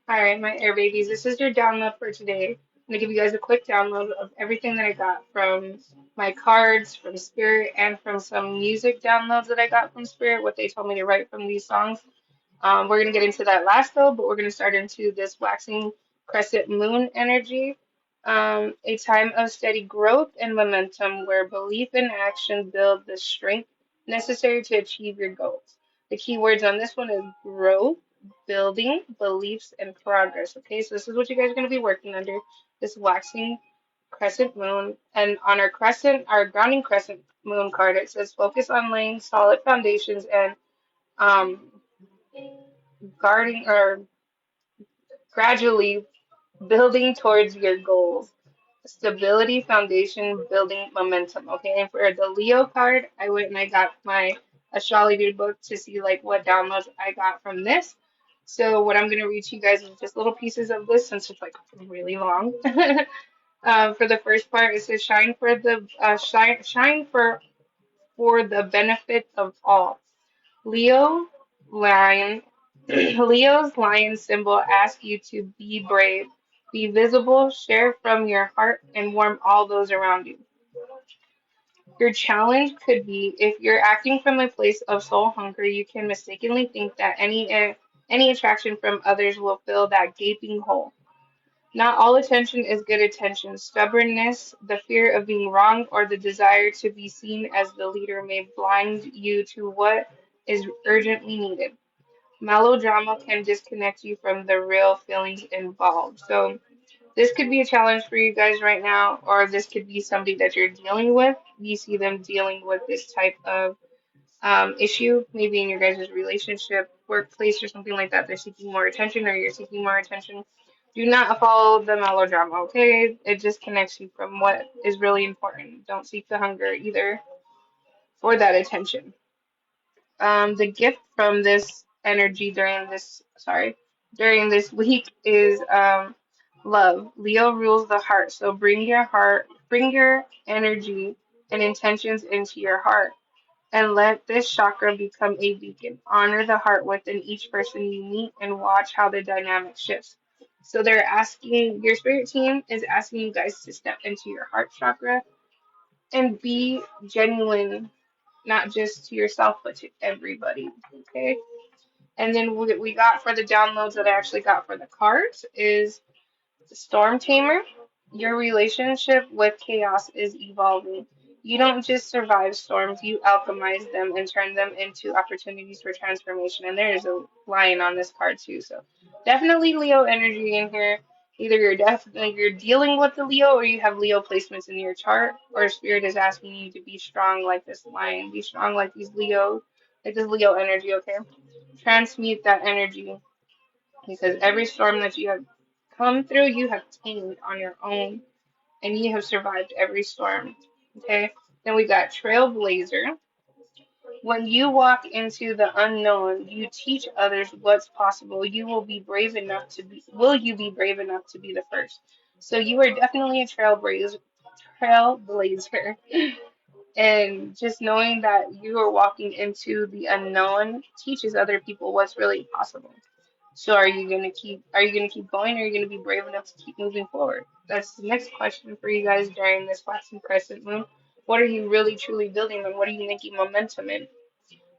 All right, my air babies, this is your download for today. I'm gonna give you guys a quick download of everything that I got from my cards, from Spirit, and from some music downloads that I got from Spirit, what they told me to write from these songs. We're gonna get into that last though, but we're gonna start into this waxing crescent moon energy. A time of steady growth and momentum where belief and action build the strength necessary to achieve your goals. The key words on this one is growth, building, beliefs, and progress. Okay, so this is what you guys are gonna be working under this waxing crescent moon. And on our crescent, our grounding crescent moon card, it says focus on laying solid foundations and um guarding or gradually building towards your goals. Stability, foundation, building momentum. Okay, and for the Leo card, I went and I got my astrology book to see like what downloads I got from this. So what I'm gonna read to you guys is just little pieces of this since it's like really long. For the first part, it says shine for the benefit of all. Leo, lion, Leo's lion symbol asks you to be brave, be visible, share from your heart, and warm all those around you. Your challenge could be if you're acting from a place of soul hunger, you can mistakenly think that any attraction from others will fill that gaping hole. Not all attention is good attention. Stubbornness, the fear of being wrong, or the desire to be seen as the leader may blind you to what is urgently needed. Melodrama can disconnect you from the real feelings involved. So this could be a challenge for you guys right now, or this could be somebody that you're dealing with. You see them dealing with this type of issue, maybe in your guys' relationship, workplace, or something like that. They're seeking more attention, or you're seeking more attention. Do not follow the melodrama, okay? It disconnects you from what is really important. Don't seek the hunger either for that attention. The gift from this energy during this week is love. Leo rules the heart, so bring your energy and intentions into your heart and let this chakra become a beacon. Honor the heart within each person you meet and watch how the dynamic shifts. So they're asking, your spirit team is asking you guys to step into your heart chakra and be genuine, not just to yourself, but to everybody. Okay. And then what we got for the downloads that I actually got for the cards is Storm Tamer. Your relationship with chaos is evolving. You don't just survive storms, you alchemize them and turn them into opportunities for transformation. And there's a lion on this card too. So definitely Leo energy in here. Either you're dealing with the Leo or you have Leo placements in your chart, or spirit is asking you to be strong like this lion, be strong like these Leo, like this Leo energy, okay? Transmute that energy because every storm that you have come through, you have tamed on your own and you have survived every storm. Okay? Then we got Trailblazer. When you walk into the unknown, you teach others what's possible. Will you be brave enough to be the first? So you are definitely a trailblazer. And just knowing that you are walking into the unknown teaches other people what's really possible. So are you gonna keep going or are you gonna be brave enough to keep moving forward? That's the next question for you guys during this waxing crescent moon. What are you really truly building and what are you making momentum in?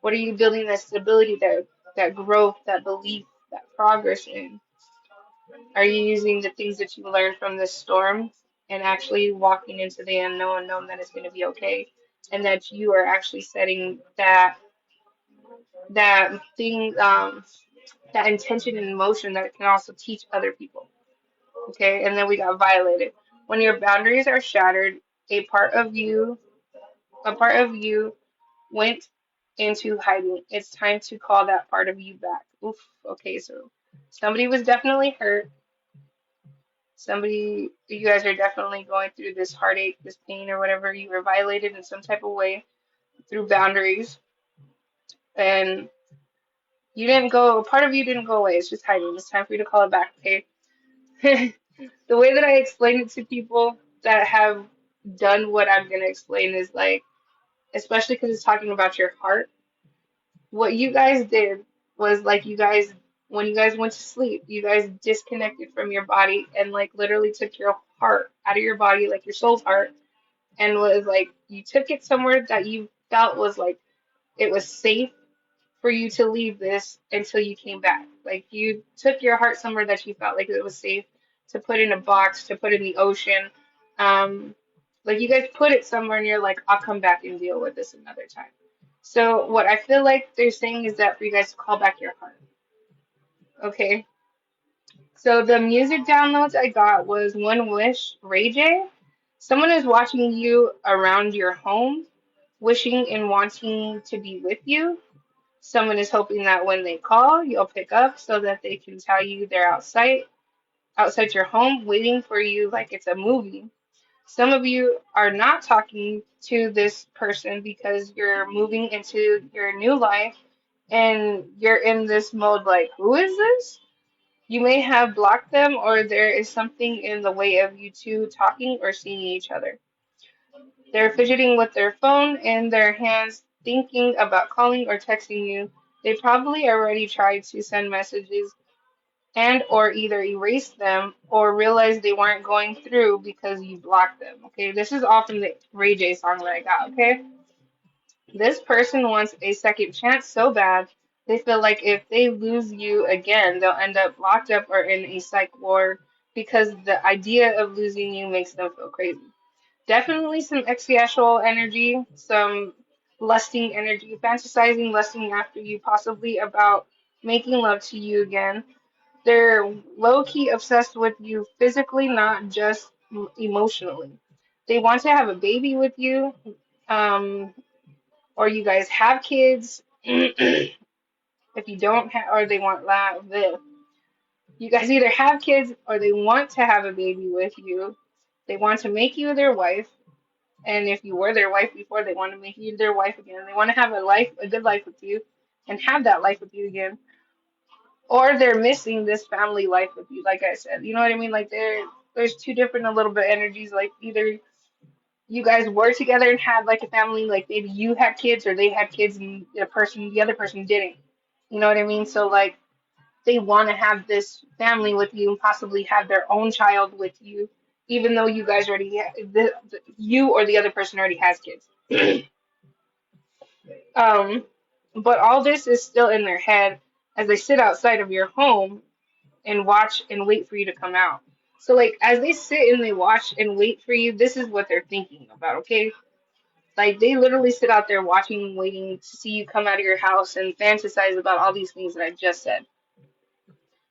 What are you building that stability, that growth, that belief, that progress in? Are you using the things that you learned from this storm and actually walking into the unknown, knowing that it's gonna be okay? And that you are actually setting that thing, that intention and emotion that can also teach other people. Okay, and then we got violated. When your boundaries are shattered, a part of you, a part of you went into hiding. It's time to call that part of you back. Oof. Okay, so somebody was definitely hurt. You guys are definitely going through this heartache, this pain, or whatever. You were violated in some type of way through boundaries, and you didn't go. Part of you didn't go away. It's just hiding. It's time for you to call it back. Okay. The way that I explain it to people that have done what I'm gonna explain is like, especially because it's talking about your heart. What you guys did was like when you guys went to sleep, you guys disconnected from your body and like literally took your heart out of your body, like your soul's heart, and was like you took it somewhere that you felt was like it was safe for you to leave this until you came back. Like you took your heart somewhere that you felt like it was safe to put in a box, to put in the ocean. Um, like you guys put it somewhere and you're like, I'll come back and deal with this another time. So what I feel like they're saying is that for you guys to call back your heart. Okay. So the music downloads I got was One Wish, Ray J. Someone is watching you around your home, wishing and wanting to be with you. Someone is hoping that when they call, you'll pick up so that they can tell you they're outside your home, waiting for you like it's a movie. Some of you are not talking to this person because you're moving into your new life and you're in this mode like, who is this? You may have blocked them, or there is something in the way of you two talking or seeing each other. They're fidgeting with their phone in their hands, thinking about calling or texting you. They probably already tried to send messages and or either erase them or realize they weren't going through because you blocked them. Okay, this is all from the Ray J song that I got. Okay, this person wants a second chance so bad they feel like if they lose you again, they'll end up locked up or in a psych ward because the idea of losing you makes them feel crazy. Definitely some extraterrestrial energy, some lusting energy, fantasizing, lusting after you, possibly about making love to you again. They're low key obsessed with you physically, not just emotionally. They want to have a baby with you, um, or you guys have kids. If you don't have, or they want that, you guys either have kids or they want to have a baby with you. They want to make you their wife. And if you were their wife before, they want to make you their wife again. They want to have a good life with you, and have that life with you again. Or they're missing this family life with you, like I said. You know what I mean? Like there's two different a little bit energies. Like either you guys were together and had like a family, like maybe you had kids or they had kids and the other person didn't. You know what I mean? So like they want to have this family with you and possibly have their own child with you, even though you guys already you or the other person already has kids. Um, but all this is still in their head as they sit outside of your home and watch and wait for you to come out. So like as they sit and they watch and wait for you, this is what they're thinking about, okay? Like they literally sit out there watching and waiting to see you come out of your house and fantasize about all these things that I just said.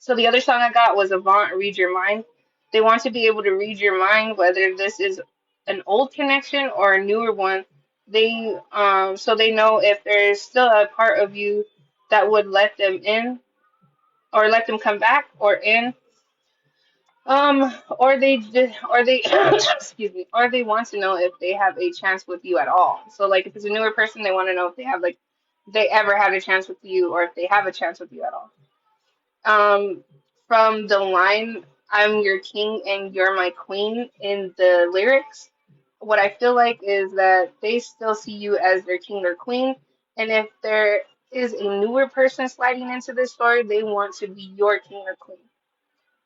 So the other song I got was Avant Read Your Mind. They want to be able to read your mind, whether this is an old connection or a newer one. They so they know if there's still a part of you that would let them in or let them come back or in. Or they just, or they, excuse me, or they want to know if they have a chance with you at all. So, like, if it's a newer person, they want to know if they have, like, they ever had a chance with you, or if they have a chance with you at all. Um, from the line, "I'm your king and you're my queen" in the lyrics, what I feel like is that they still see you as their king or queen, and if there is a newer person sliding into this story, they want to be your king or queen.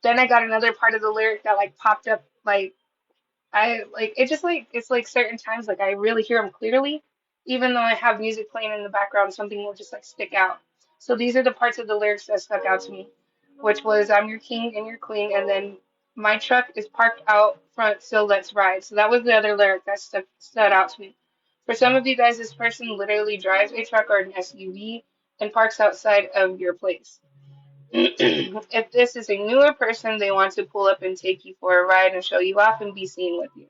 Then I got another part of the lyric that like popped up like I like it just like it's like certain times like I really hear them clearly, even though I have music playing in the background, something will just like stick out. So these are the parts of the lyrics that stuck out to me, which was "I'm your king and your queen," and then "My truck is parked out front, so let's ride." So that was the other lyric that stood out to me. For some of you guys, this person literally drives a truck or an SUV and parks outside of your place. If this is a newer person, they want to pull up and take you for a ride and show you off and be seen with you.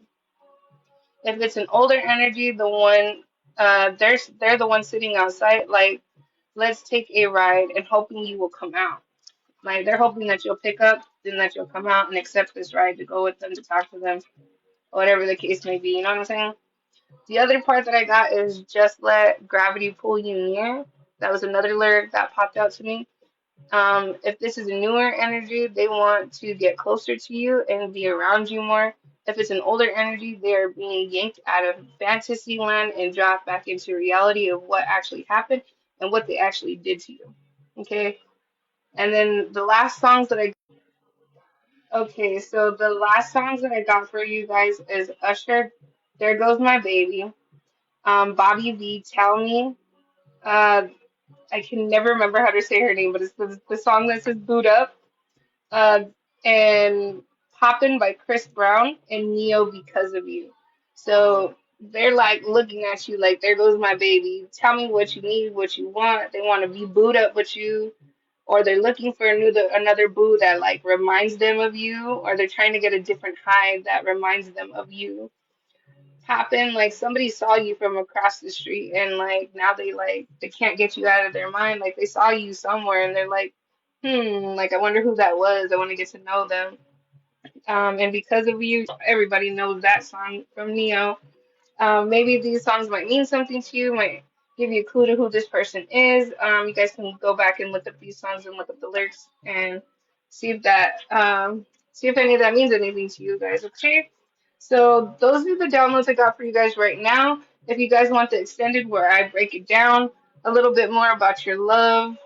If it's an older energy, they're the one sitting outside, like, let's take a ride and hoping you will come out. Like they're hoping that you'll pick up, then that you'll come out and accept this ride to go with them, to talk to them, whatever the case may be. You know what I'm saying? The other part that I got is "Just let gravity pull you near." That was another lyric that popped out to me. If this is a newer energy, they want to get closer to you and be around you more. If it's an older energy, they are being yanked out of fantasy land and dropped back into reality of what actually happened and what they actually did to you. Okay? And then the last songs that I okay, so the last songs that I got for you guys is Usher, There Goes My Baby, Bobby V, Tell Me. Uh, I can never remember how to say her name, but it's the song that says Boot Up. Uh, and Poppin' by Chris Brown and Neo Because of You. So they're like looking at you like, there goes my baby. Tell me what you need, what you want. They want to be booed up with you, or they're looking for another boo that like reminds them of you, or they're trying to get a different high that reminds them of you. Happen like somebody saw you from across the street and like they can't get you out of their mind. Like they saw you somewhere and they're like, like I wonder who that was. I want to get to know them. And because of you, everybody knows that song from Neo. Maybe these songs might mean something to you, might give you a clue to who this person is. You guys can go back and look up these songs and look up the lyrics and see if see if any of that means anything to you guys. Okay. So those are the downloads I got for you guys right now. If you guys want the extended where I break it down a little bit more about your love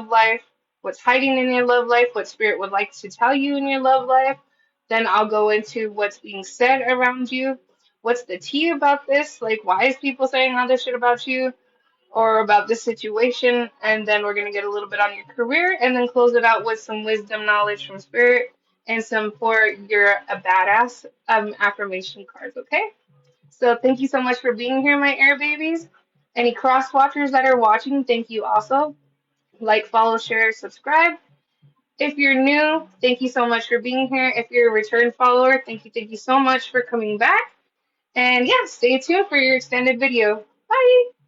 life, what's hiding in your love life, what spirit would like to tell you in your love life, then I'll go into what's being said around you. What's the tea about this? Like, why is people saying all this shit about you or about this situation? And then we're gonna get a little bit on your career and then close it out with some wisdom knowledge from spirit and some for you're a badass affirmation cards, okay? So thank you so much for being here, my air babies. Any cross watchers that are watching, thank you also. Like, follow, share, subscribe. If you're new, thank you so much for being here. If you're a return follower, thank you so much for coming back. And yeah, stay tuned for your extended video. Bye!